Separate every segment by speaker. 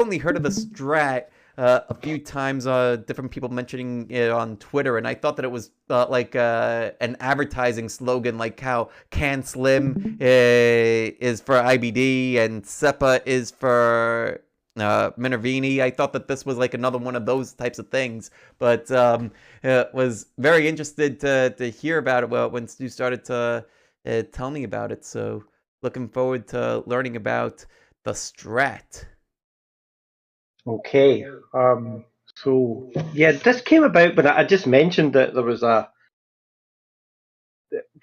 Speaker 1: only heard of the Strat a few times, different people mentioning it on Twitter, and I thought that it was like an advertising slogan, like how Can Slim is for IBD and SEPA is for Minervini. I thought that this was like another one of those types of things, but was very interested to hear about it when you started to tell me about it. So looking forward to learning about the Strat.
Speaker 2: Okay. So yeah, this came about, but I just mentioned that there was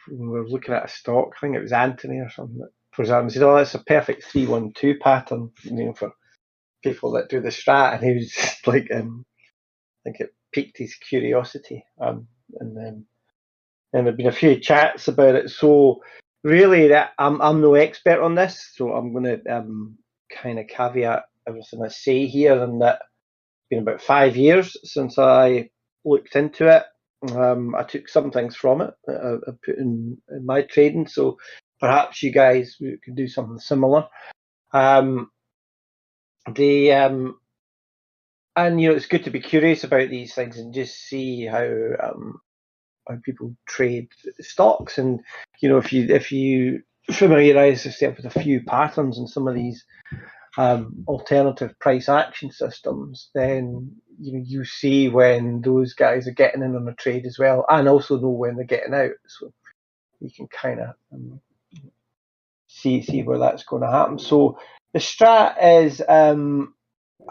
Speaker 2: we were looking at a stock. I think it was Anthony or something. For example, said, "Oh, that's a perfect 3-1-2 pattern, for people that do the strat." And he was just like, I think it piqued his curiosity. And there've been a few chats about it. So really, that I'm no expert on this, so I'm going to kind of caveat everything I say here, and that it's been about 5 years since I looked into it. I took some things from it I put in my trading, so perhaps you guys could do something similar. The and it's good to be curious about these things and just see how people trade stocks. And if you familiarize yourself with a few patterns in some of these alternative price action systems, then you see when those guys are getting in on a trade as well, and also know when they're getting out. So you can kind of see where that's going to happen. So the strat is, I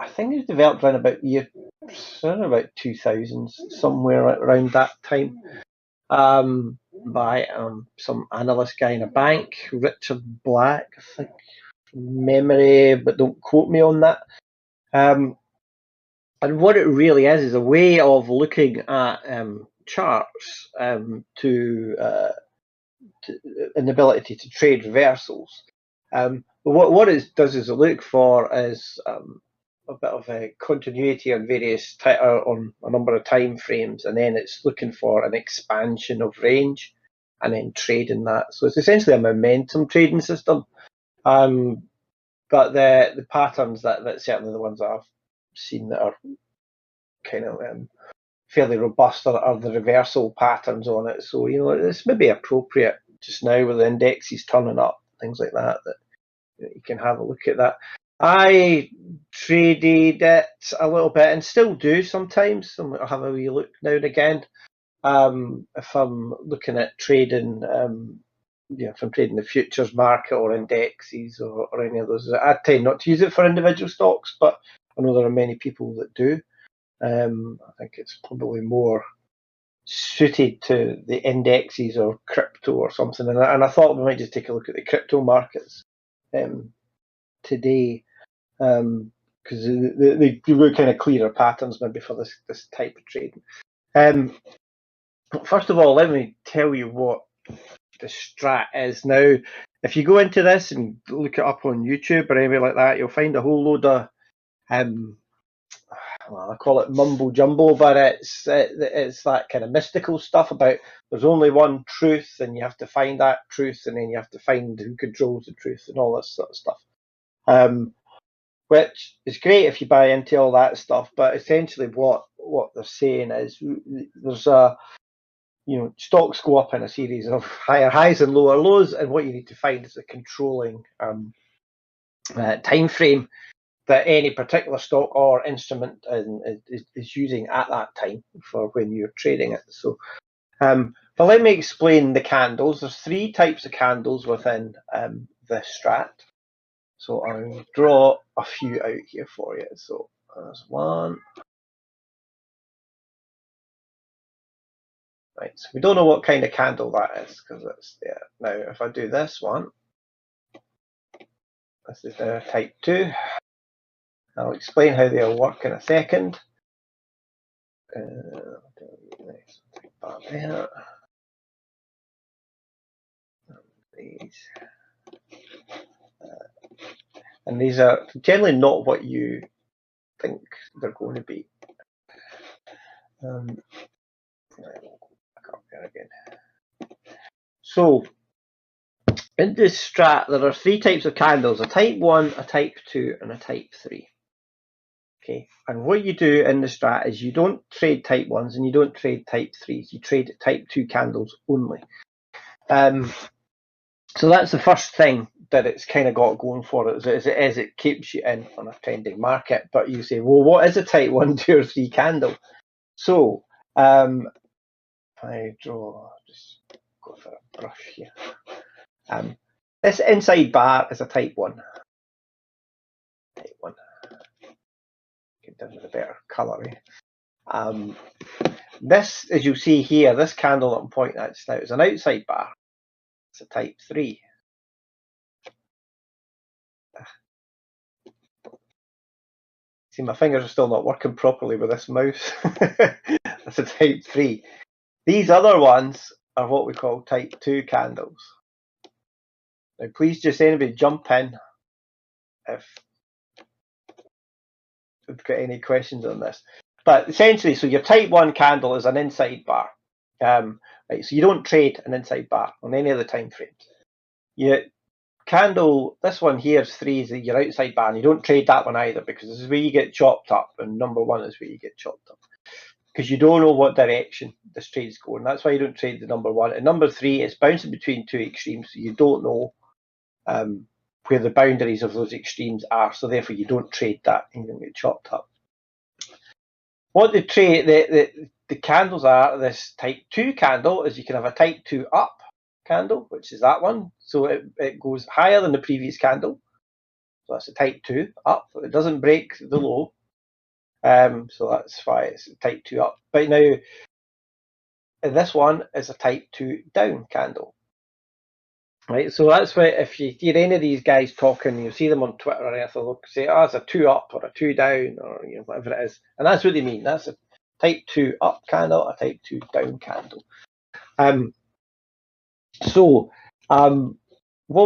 Speaker 2: think it was developed around about 2000s, somewhere around that time, by some analyst guy in a bank, Richard Black, I think, from memory, but don't quote me on that. And what it really is a way of looking at charts to an ability to trade reversals. But what it does is look for is a bit of a continuity on on a number of time frames, and then it's looking for an expansion of range, and then trading that. So it's essentially a momentum trading system. But the patterns that certainly the ones that I've seen that are kind of fairly robust are the reversal patterns on it. So it's maybe appropriate just now with the indexes turning up, things like that you can have a look at that. I traded it a little bit and still do sometimes. I'll have a wee look now and again. If I'm looking at trading, if I'm trading the futures market or indexes or any of those, I tend not to use it for individual stocks, but I know there are many people that do. I think it's probably more suited to the indexes or crypto or something. And I thought we might just take a look at the crypto markets today, because they were kind of clearer patterns maybe for this type of trading. First of all, let me tell you what the strat is. Now, if you go into this and look it up on YouTube or anywhere like that, you'll find a whole load of well, I call it mumbo jumbo, but it's that kind of mystical stuff about there's only one truth, and you have to find that truth, and then you have to find who controls the truth and all this sort of stuff. Which is great if you buy into all that stuff, but essentially what they're saying is there's stocks go up in a series of higher highs and lower lows, and what you need to find is a controlling time frame that any particular stock or instrument is using at that time for when you're trading it. So, but let me explain the candles. There's 3 types of candles within the strat. So I'll draw a few out here for you. So there's one. Right, so we don't know what kind of candle that is because it's there. Now, if I do this one, this is the type 2. I'll explain how they'll work in a second. And these are generally not what you think they're going to be. Back up there again. So, in this strat, there are 3 types of candles: a type 1, a type 2, and a type 3. Okay, and what you do in the strat is you don't trade type 1s and you don't trade type 3s. You trade type 2 candles only. So that's the first thing that it's kind of got going for it, is it keeps you in on a trending market. But you say, well, what is a type 1, 2, or 3 candle? So I draw, just go for a brush here. This inside bar is a type 1. Type 1. Get down with a better colour. This, as you see here, this candle that I'm pointing at just now is an outside bar. It's a type 3. See, my fingers are still not working properly with this mouse. That's a type 3. These other ones are what we call type 2 candles. Now, please just anybody jump in if you've got any questions on this. But essentially, so your type 1 candle is an inside bar. Right, so you don't trade an inside bar on any of the time frames. Your candle, this one here is 3, is your outside bar, and you don't trade that one either, because this is where you get chopped up, and number 1 is where you get chopped up. Because you don't know what direction this trade's going. That's why you don't trade the number 1. And number 3 is bouncing between two extremes, so you don't know where the boundaries of those extremes are, so therefore you don't trade that and you don't get chopped up. What the trade, the candles are, this type 2 candle is you can have a type 2 up candle, which is that one. So it goes higher than the previous candle. So that's a type 2 up. It doesn't break the low. So that's why it's type 2 up. But now, this one is a type 2 down candle. Right, so that's why if you hear any of these guys talking, you see them on Twitter or anything, they'll say, oh, it's a 2 up or a 2 down, or whatever it is. And that's what they mean. That's a type 2 up candle, a type 2 down candle. What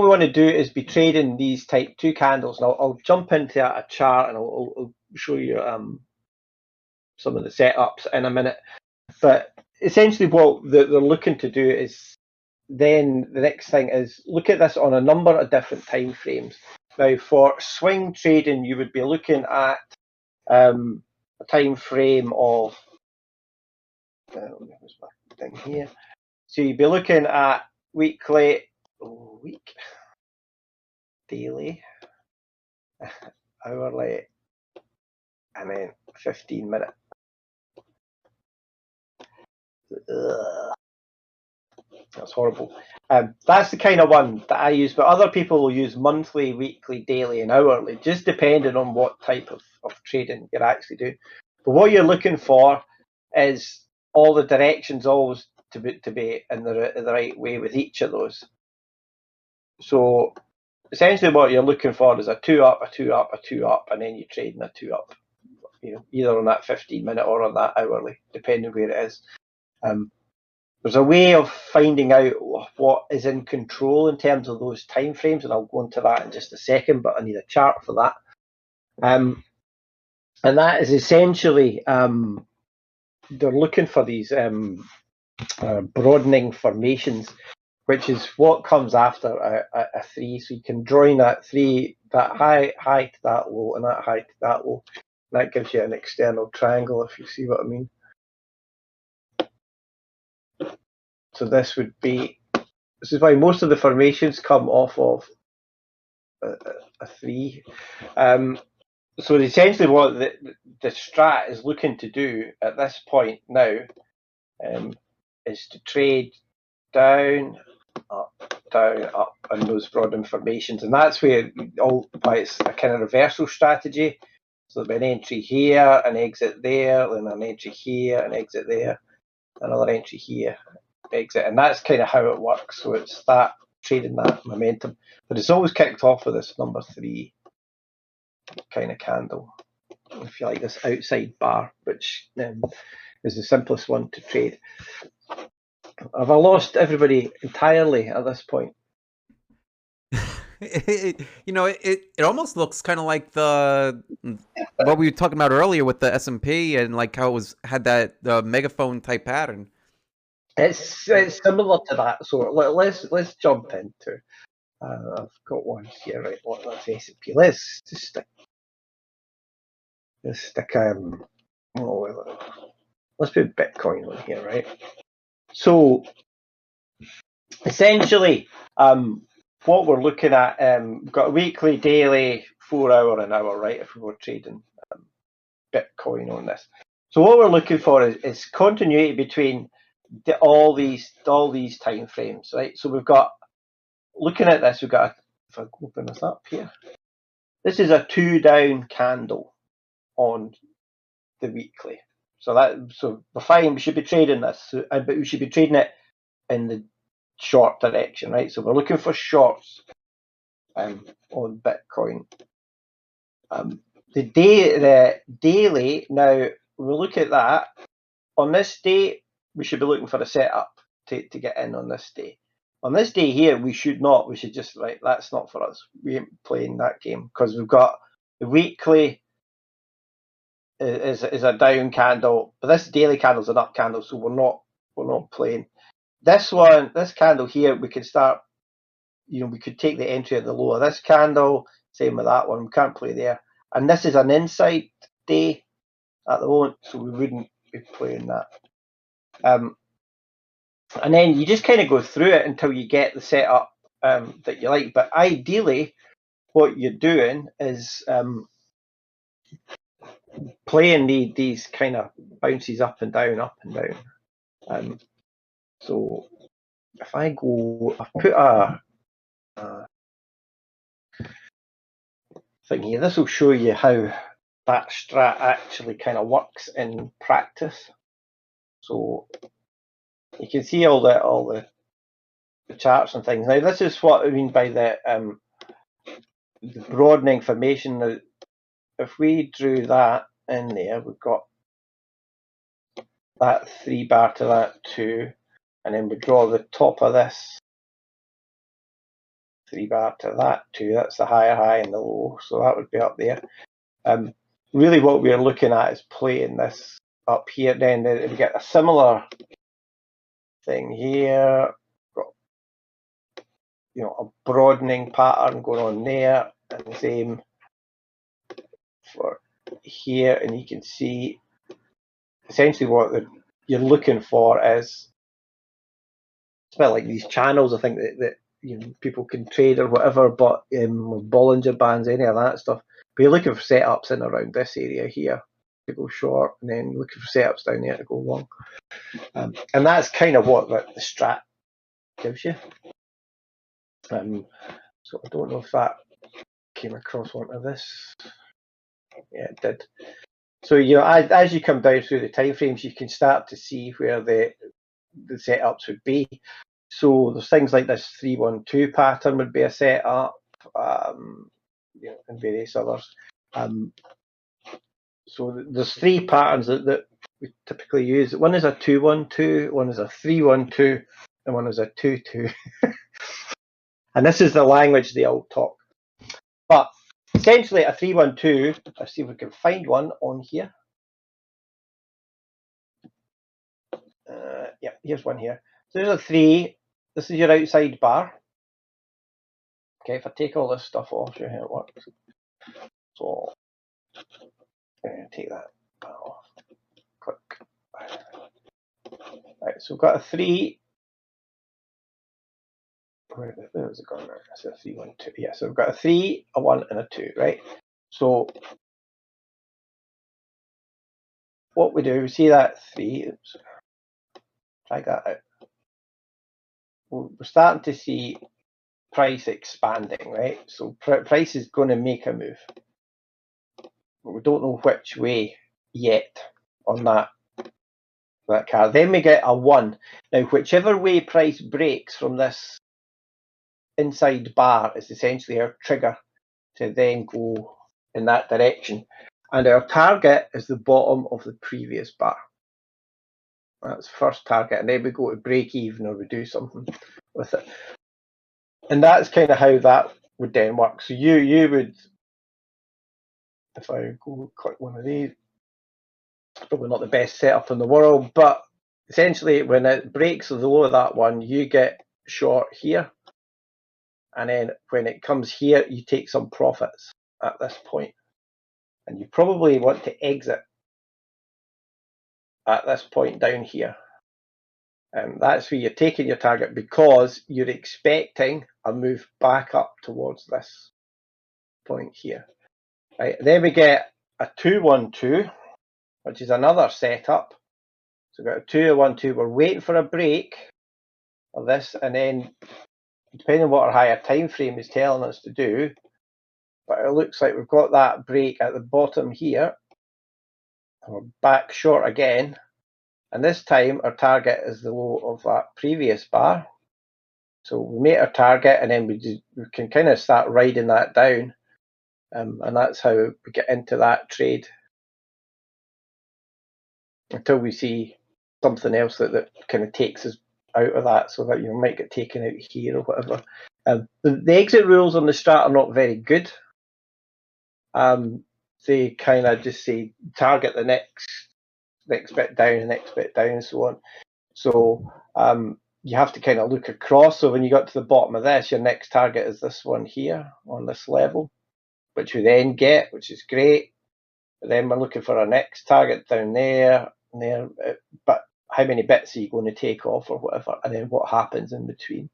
Speaker 2: we want to do is be trading these type 2 candles. And I'll jump into a chart and I'll show you some of the setups in a minute. But essentially what they're looking to do is, then the next thing is look at this on a number of different time frames. Now, for swing trading, you would be looking at a time frame of, where's my thing here? So you'd be looking at weekly, daily, hourly, and then 15-minute. That's horrible. That's the kind of one that I use, but other people will use monthly, weekly, daily, and hourly, just depending on what type of trading you're actually doing. But what you're looking for is all the directions always to be in the right way with each of those. So essentially what you're looking for is a 2 up, a 2 up, a 2 up, and then you trade in a 2 up, either on that 15-minute or on that hourly, depending where it is. There's a way of finding out what is in control in terms of those time frames, and I'll go into that in just a second, but I need a chart for that. And that is essentially, they're looking for these broadening formations, which is what comes after a 3. So you can join that 3, that high to that low, and that high to that low. And that gives you an external triangle, if you see what I mean. So this is why most of the formations come off of a 3. So essentially what the strat is looking to do at this point now is to trade down, up, and those broad formations. And that's where why it's a kind of reversal strategy. So there'll be an entry here, an exit there, then an entry here, an exit there, another entry here, exit, and that's kind of how it works. So it's that trading that momentum, but it's always kicked off with this number 3 kind of candle, if you like, this outside bar, which is the simplest one to trade. Have I lost everybody entirely at this point?
Speaker 1: It almost looks kind of like what we were talking about earlier with the S&P and like how it had that megaphone type pattern.
Speaker 2: It's similar to that. So let's jump into. I've got one here, right? That's S&P. Let's just stick. let's stick let's put Bitcoin on here, right? So essentially, what we're looking at, we've got a weekly, daily, 4 hour, an hour, right? If we were trading Bitcoin on this. So what we're looking for is continuity between all these time frames, right? So we've got, looking at this, we've got, if I open this up here, this is a 2 down candle on the weekly. So we're fine. We should be trading this, but we should be trading it in the short direction, right? So we're looking for shorts on Bitcoin. The daily, now we'll look at that. On this day, we should be looking for a setup to get in on this day. On this day here, we should not. We should just, right, that's not for us. We ain't playing that game because we've got the weekly is a down candle, but this daily candle is an up candle, so we're not playing. This one, this candle here, we can start, we could take the entry at the low of this candle, same with that one, we can't play there. And this is an inside day at the moment, so we wouldn't be playing that. And then you just kind of go through it until you get the setup that you like. But ideally, what you're doing is playing these kind of bounces up and down, up and down. So if I go, I've put a thing here. This will show you how that strat actually kind of works in practice. So you can see all the charts and things. Now this is what I mean by the broadening formation. Now, if we drew that in there, we've got that 3 bar to that 2, and then we draw the top of this 3 bar to that 2. That's the higher high and the low, so that would be up there. Really what we're looking at is playing this up here. Then we get a similar thing here. Got, a broadening pattern going on there, and the same for here. And you can see essentially what you're looking for is, it's a bit like these channels. I think that people can trade or whatever, but Bollinger Bands, any of that stuff. But you're looking for setups in around this area here to go short, and then looking for setups down there to go long. And that's kind of what the strat gives you. So I don't know if that came across onto this. Yeah, it did. So as you come down through the time frames, you can start to see where the setups would be. So there's things like this 3-1-2 pattern would be a setup, and various others. So there's 3 patterns that we typically use. One is a 2-1-2, one is a 3-1-2, and one is a 2-2. And this is the language they all talk. But essentially a 3-1-2, let's see if we can find one on here. Yeah, here's one here. So there's a 3. This is your outside bar. Okay, if I take all this stuff off, show you how it works. So I'm going to take that off. Click. Right, so we've got a 3. Where was it gone now? That's a 3-1-2. Yeah, so we've got a 3, a 1, and a 2, right? So what we do, we see that 3. Oops. Drag that out. We're starting to see price expanding, right? So price is going to make a move, but we don't know which way yet on that card. Then we get a 1. Now, whichever way price breaks from this inside bar is essentially our trigger to then go in that direction. And our target is the bottom of the previous bar. That's first target, and then we go to break even or we do something with it. And that's kind of how that would then work. So you would, if I go click one of these, probably not the best setup in the world, but essentially when it breaks the low of that one, you get short here, and then when it comes here, you take some profits at this point. And you probably want to exit at this point down here. That's where you're taking your target because you're expecting a move back up towards this point here. Right, then we get a 2-1-2, which is another setup. So we've got a 2-1-2. We're waiting for a break of this, and then depending on what our higher time frame is telling us to do, but it looks like we've got that break at the bottom here. And we're back short again. And this time our target is the low of that previous bar. So we make our target and then we can kind of start riding that down. And that's how we get into that trade until we see something else that kind of takes us out of that, so that you might get taken out here or whatever. The exit rules on the Strat are not very good. They kind of just say target the next bit down, the next bit down, and so on. So you have to kind of look across. So when you got to the bottom of this, your next target is this one here on this level, which we then get, which is great. But then we're looking for our next target down there, and there. But how many bits are you going to take off or whatever, and then what happens in between?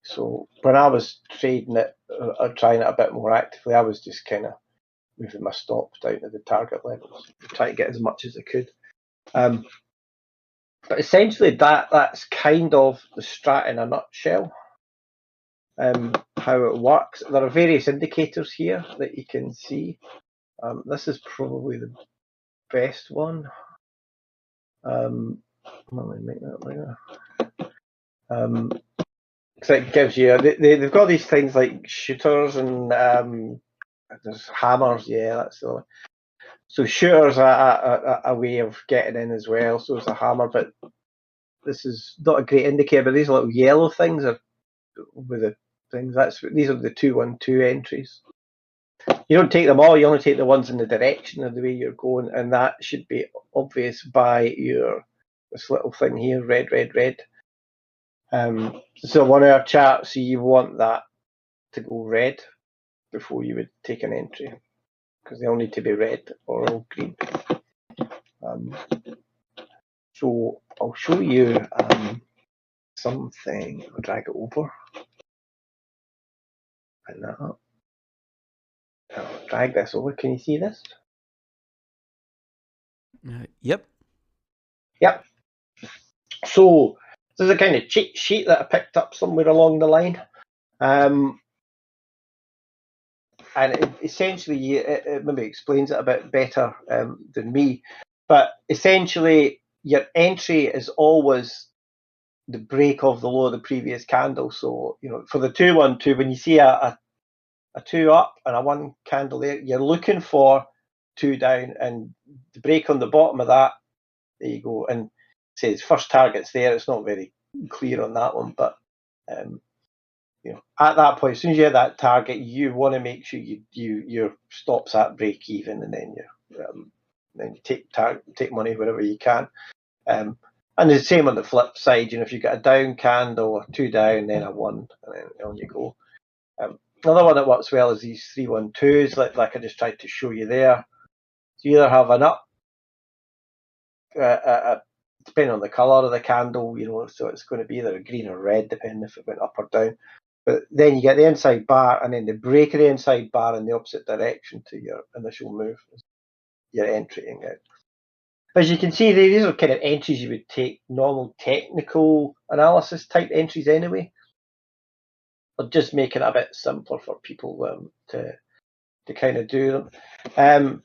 Speaker 2: So when I was trading it or trying it a bit more actively, I was just kind of moving my stops down to the target levels, trying to get as much as I could. But essentially, that's kind of the Strat in a nutshell. How it works. There are various indicators here that you can see. This is probably the best one. Let me make that bigger. So it gives you. They've got these things like shooters and there's hammers. Yeah, that's the one. So shooters are a way of getting in as well. So it's a hammer, but this is not a great indicator. But these little yellow things are with the things. These are the 2-1-2 entries. You don't take them all. You only take the ones in the direction of the way you're going, and that should be obvious by this little thing here, red, red, red. So on our chart, so you want that to go red before you would take an entry, because they all need to be red or all green. So I'll show you something. I'll drag it over. And that. I'll drag this over. Can you see this?
Speaker 1: Yep.
Speaker 2: Yep. So this is a kind of cheat sheet that I picked up somewhere along the line. And essentially, it maybe explains it a bit better than me. But essentially, your entry is always the break of the low of the previous candle. So, for the 2-1-2, when you see a 2 up and a 1 candle there, you're looking for 2 down, and the break on the bottom of that, there you go. And say its first target's there. It's not very clear on that one, but at that point, as soon as you hit that target, you want to make sure your stops at break even, and then you take money wherever you can. And the same on the flip side. If you've got a down candle, a 2 down, then a 1, and then on you go. Another one that works well is these 3-1-2s, like I just tried to show you there. So you either have an up, depending on the colour of the candle, so it's going to be either a green or red, depending if it went up or down. But then you get the inside bar, and then the break of the inside bar in the opposite direction to your initial move, your entry out. As you can see, these are kind of entries you would take normal technical analysis type entries anyway. But just making it a bit simpler for people to kind of do them.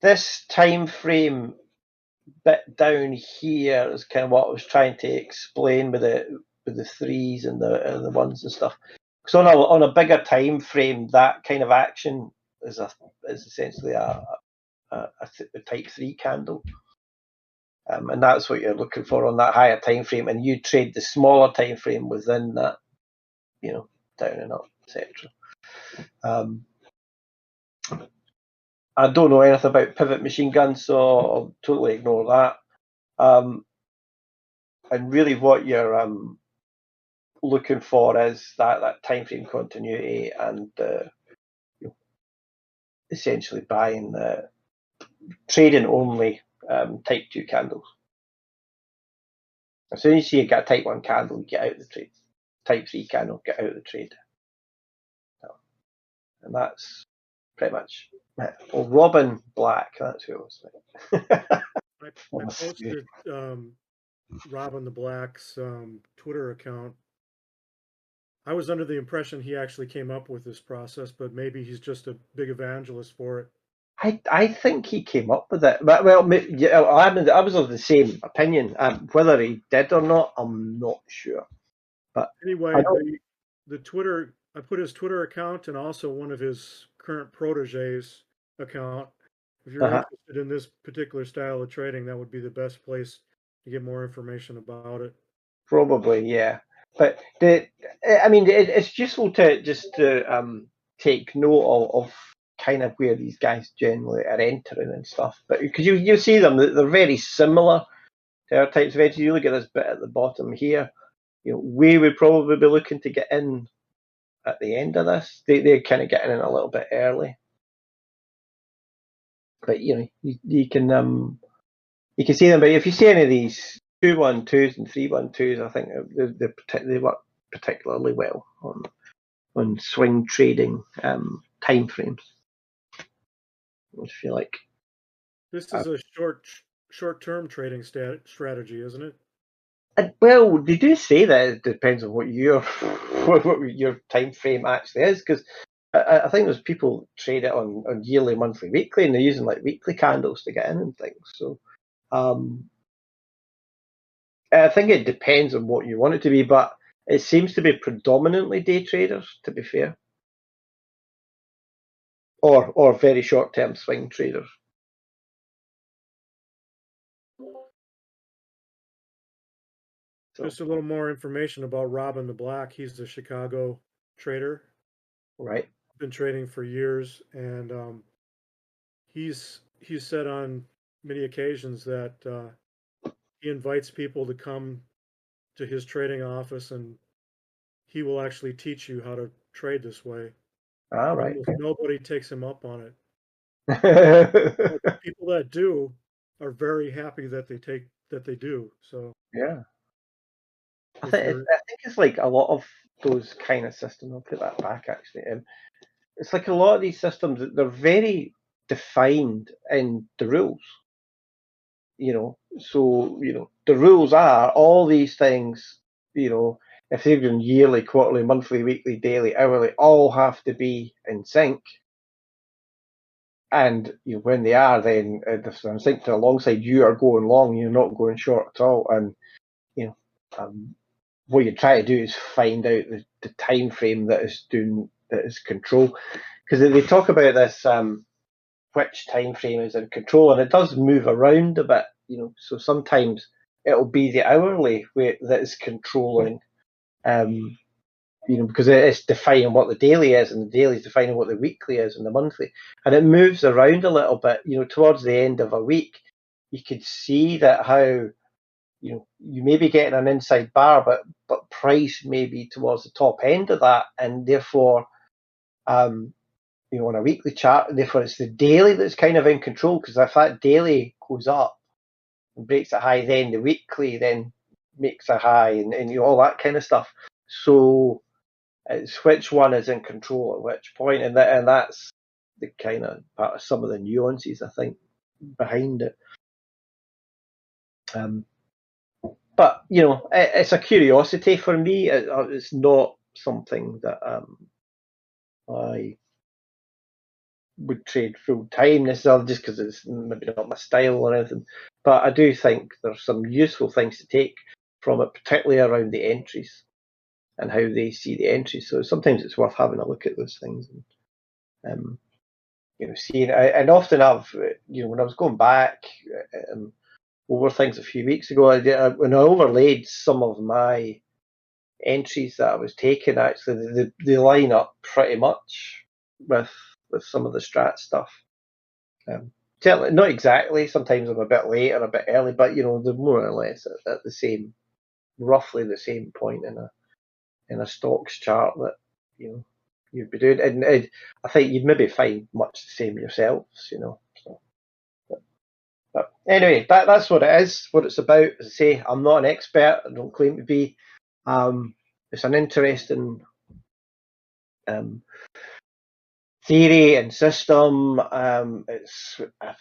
Speaker 2: This time frame bit down here is kind of what I was trying to explain with the threes and the ones and stuff. So on a bigger time frame, that kind of action is essentially a type 3 candle, and that's what you're looking for on that higher time frame. And you trade the smaller time frame within that, down and up, etc. I don't know anything about pivot machine guns, so I'll totally ignore that. And really, what you're looking for is that time frame continuity and essentially buying the trading only type 2 candles. As soon as you get a type 1 candle, you get out of the trade. Type 3 candle, get out of the trade. And that's pretty much it. Well, Robin Black, that's who it was.
Speaker 3: I posted Robin the Black's Twitter account. I was under the impression he actually came up with this process, but maybe he's just a big evangelist for it.
Speaker 2: I think he came up with it. But, well, yeah, I was of the same opinion. Whether he did or not, I'm not sure. But
Speaker 3: anyway, the Twitter, I put his Twitter account and also one of his current proteges account. If you're interested in this particular style of trading, that would be the best place to get more information about it.
Speaker 2: Probably, yeah. But it's useful to just to take note of kind of where these guys generally are entering and stuff. But because you see them, they're very similar to our types of edges. You look at this bit at the bottom here. We would probably be looking to get in at the end of this. They're kind of getting in a little bit early. But you can see them. But if you see any of these 2-1-2s and 3-1-2s, I think they work particularly well on swing trading time frames. If you like.
Speaker 3: This is a short-term trading strategy, isn't it?
Speaker 2: Well, they do say that it depends on what your time frame actually is, because I think there's people trade it on yearly, monthly, weekly, and they're using like weekly candles to get in and things. So I think it depends on what you want it to be, but it seems to be predominantly day traders, to be fair, or very short term swing traders.
Speaker 3: Just a little more information about Robin the Black. He's the Chicago trader.
Speaker 2: Right.
Speaker 3: Been trading for years, and he's said on many occasions that he invites people to come to his trading office, and he will actually teach you how to trade this way.
Speaker 2: Right.
Speaker 3: Almost nobody takes him up on it. But people that do are very happy that they do. So
Speaker 2: yeah. I think it's like a lot of those kind of systems. I'll put that back actually. It's like a lot of these systems, they're very defined in the rules. So the rules are all these things. If they're doing yearly, quarterly, monthly, weekly, daily, hourly, all have to be in sync. And when they are, then if they're in sync to alongside, you are going long. You're not going short at all. And what you try to do is find out the time frame that is control, because they talk about this which time frame is in control, and it does move around a bit. So sometimes it'll be the hourly that is controlling, because it's defining what the daily is, and the daily is defining what the weekly is, and the monthly, and it moves around a little bit. Towards the end of a week, you could see that how you may be getting an inside bar, but price may be towards the top end of that, and therefore, on a weekly chart, therefore it's the daily that's kind of in control, because if that daily goes up and breaks a high, then the weekly then makes a high, and all that kind of stuff. So it's which one is in control at which point, and that's the kind of part of some of the nuances, I think, behind it. But it's a curiosity for me. It's not something that I would trade full time necessarily, just because it's maybe not my style or anything. But I do think there's some useful things to take from it, particularly around the entries and how they see the entries. So sometimes it's worth having a look at those things and seeing. And often when I was going back over things a few weeks ago, when I overlaid some of my entries that I was taking, actually they line up pretty much with some of the Strat stuff. Certainly not exactly. Sometimes I'm a bit late or a bit early, but they're more or less at the same, roughly the same point in a stocks chart that you'd be doing, and I think you'd maybe find much the same yourselves, you know. So, but anyway, that's what it is, what it's about. As I say, I'm not an expert. I don't claim to be. It's an interesting theory and system. I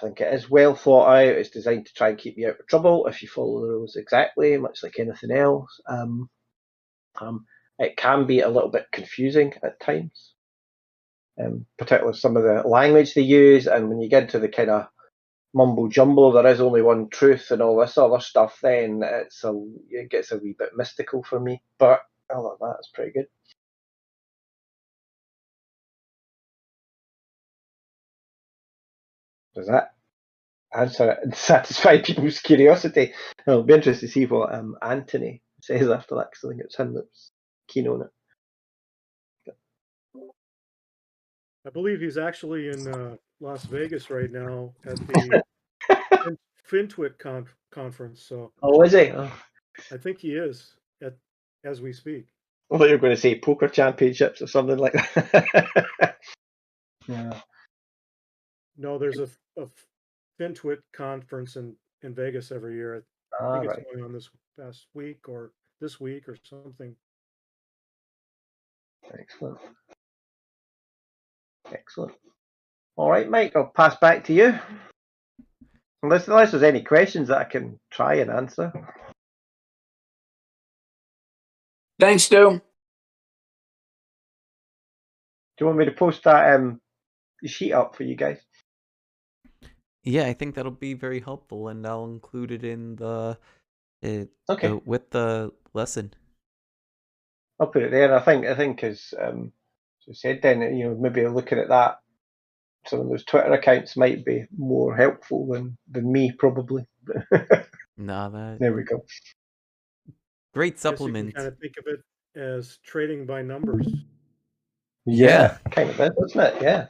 Speaker 2: think it is well thought out. It's designed to try and keep you out of trouble if you follow the rules exactly, much like anything else. It can be a little bit confusing at times, particularly some of the language they use, and when you get into the kind of mumble jumble, there is only one truth and all this other stuff, then it gets a wee bit mystical for me. But other than that, it's pretty good. Does that answer it and satisfy people's curiosity? It'll be interesting to see what Anthony says after that, because I think it's him that's keen on it.
Speaker 3: I believe he's actually in Las Vegas right now at the FinTwit conference. So
Speaker 2: Oh, is he? Oh.
Speaker 3: I think he is as we speak.
Speaker 2: I thought you were going to say poker championships or something like that. Yeah.
Speaker 3: No, there's a FinTwit conference in Vegas every year. I think it's going on this past week or this week or something.
Speaker 2: Excellent. Excellent. All right, Mike, I'll pass back to you. Unless there's any questions that I can try and answer.
Speaker 4: Thanks, Stu.
Speaker 2: Do you want me to post that sheet up for you guys?
Speaker 1: Yeah, I think that'll be very helpful, and I'll include it in the
Speaker 2: Okay.
Speaker 1: with the lesson.
Speaker 2: I'll put it there. I think as you said, then maybe looking at that, some of those Twitter accounts might be more helpful than me probably. There we go.
Speaker 1: Great supplement.
Speaker 3: You can kind of think of it as trading by numbers.
Speaker 2: Yeah, kind of is, isn't it? Yeah.